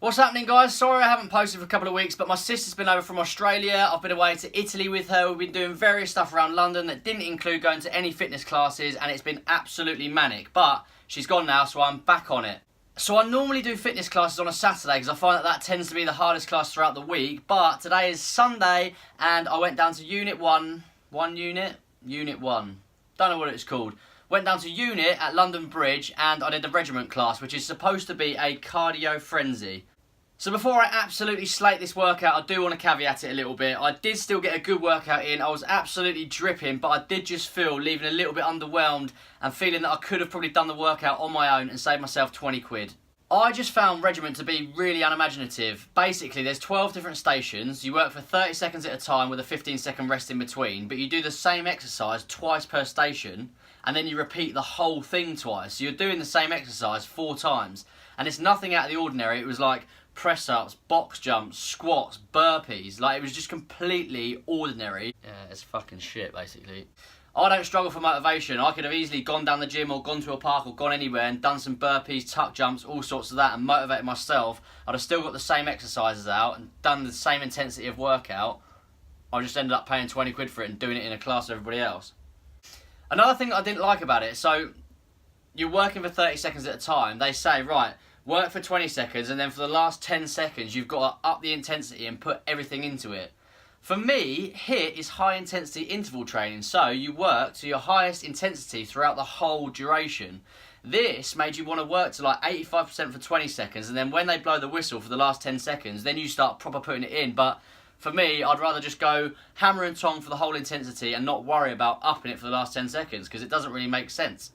What's happening, guys? Sorry I haven't posted for a couple of weeks, but my sister's been over from Australia. I've been away to Italy with her. We've been doing various stuff around London that didn't include going to any fitness classes, and it's been absolutely manic. But she's gone now, so I'm back on it. So I normally do fitness classes on a Saturday because I find that tends to be the hardest class throughout the week. But today is Sunday, and I went down to Unit 1. Unit 1. Don't know what it's called. Went down to Unit at London Bridge, and I did the Regiment class, which is supposed to be a cardio frenzy. So before I absolutely slate this workout, I do want to caveat it a little bit. I did still get a good workout in. I was absolutely dripping, but I did just feel leaving a little bit underwhelmed and feeling that I could have probably done the workout on my own and saved myself 20 quid. I just found Regiment to be really unimaginative. Basically, there's 12 different stations. You work for 30 seconds at a time with a 15-second rest in between, but you do the same exercise twice per station, and then you repeat the whole thing twice. So you're doing the same exercise 4 times, and it's nothing out of the ordinary. It was like press-ups, box jumps, squats, burpees. Like, it was just completely ordinary. Yeah, it's fucking shit, basically. I don't struggle for motivation. I could have easily gone down the gym or gone to a park or gone anywhere and done some burpees, tuck jumps, all sorts of that, and motivated myself. I'd have still got the same exercises out and done the same intensity of workout. I just ended up paying 20 quid for it and doing it in a class with everybody else. Another thing that I didn't like about it, so you're working for 30 seconds at a time. They say, right, work for 20 seconds, and then for the last 10 seconds, you've got to up the intensity and put everything into it. For me, HIIt is high intensity interval training, so you work to your highest intensity throughout the whole duration. This made you want to work to like 85% for 20 seconds, and then when they blow the whistle for the last 10 seconds, then you start proper putting it in. But for me, I'd rather just go hammer and tong for the whole intensity and not worry about upping it for the last 10 seconds, because it doesn't really make sense.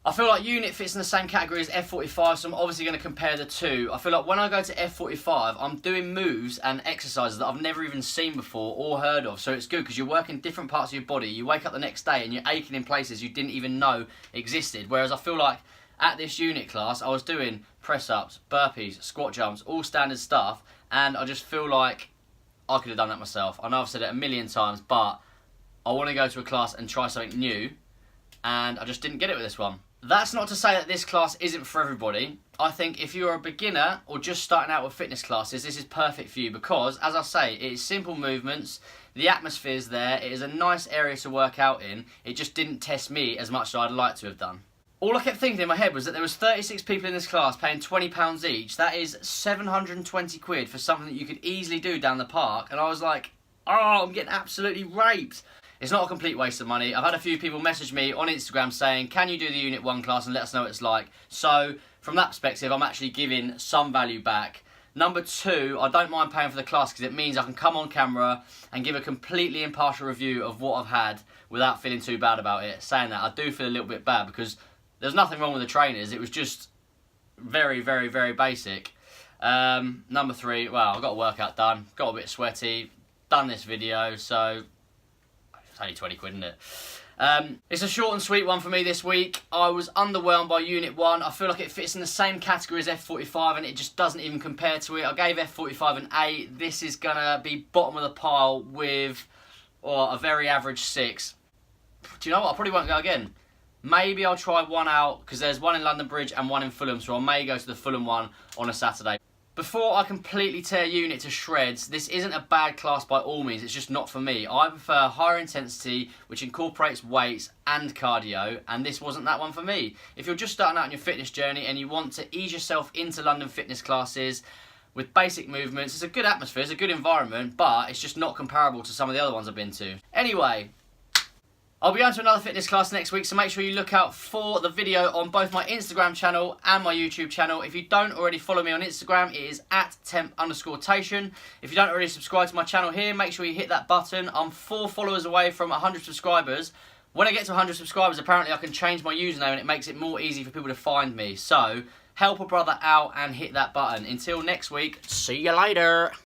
I feel like Unit fits in the same category as F45, so I'm obviously going to compare the two. I feel like when I go to F45, I'm doing moves and exercises that I've never even seen before or heard of, so it's good because you're working different parts of your body. You wake up the next day and you're aching in places you didn't even know existed, whereas I feel like at this Unit class, I was doing press-ups, burpees, squat jumps, all standard stuff, and I just feel like I could have done that myself. I know I've said it a million times, but I want to go to a class and try something new, and I just didn't get it with this one. That's not to say that this class isn't for everybody. I think if you're a beginner or just starting out with fitness classes, this is perfect for you because, as I say, it is simple movements, the atmosphere's there, it is a nice area to work out in. It just didn't test me as much as I'd like to have done. All I kept thinking in my head was that there was 36 people in this class paying £20 each. That is 720 quid for something that you could easily do down the park. And I was like, oh, I'm getting absolutely raped. It's not a complete waste of money. I've had a few people message me on Instagram saying, can you do the Unit 1 class and let us know what it's like? So, from that perspective, I'm actually giving some value back. Number 2, I don't mind paying for the class because it means I can come on camera and give a completely impartial review of what I've had without feeling too bad about it. Saying that, I do feel a little bit bad because there's nothing wrong with the trainers. It was just very, very, very basic. Number 3, well, I got a workout done, got a bit sweaty, done this video, so it's only 20 quid, isn't it? It's a short and sweet one for me this week. I was underwhelmed by Unit 1. I feel like it fits in the same category as F45 and it just doesn't even compare to it. I gave F45 an 8. This is going to be bottom of the pile with a very average 6. Do you know what? I probably won't go again. Maybe I'll try one out because there's one in London Bridge and one in Fulham, so I may go to the Fulham one on a Saturday. Before I completely tear Unit to shreds, this isn't a bad class by all means, it's just not for me. I prefer higher intensity, which incorporates weights and cardio, and this wasn't that one for me. If you're just starting out on your fitness journey and you want to ease yourself into London fitness classes with basic movements, it's a good atmosphere, it's a good environment, but it's just not comparable to some of the other ones I've been to. Anyway, I'll be going to another fitness class next week, so make sure you look out for the video on both my Instagram channel and my YouTube channel. If you don't already follow me on Instagram, it is at temp_tation. If you don't already subscribe to my channel here, make sure you hit that button. I'm 4 followers away from 100 subscribers. When I get to 100 subscribers, apparently I can change my username and it makes it more easy for people to find me. So, help a brother out and hit that button. Until next week, see you later.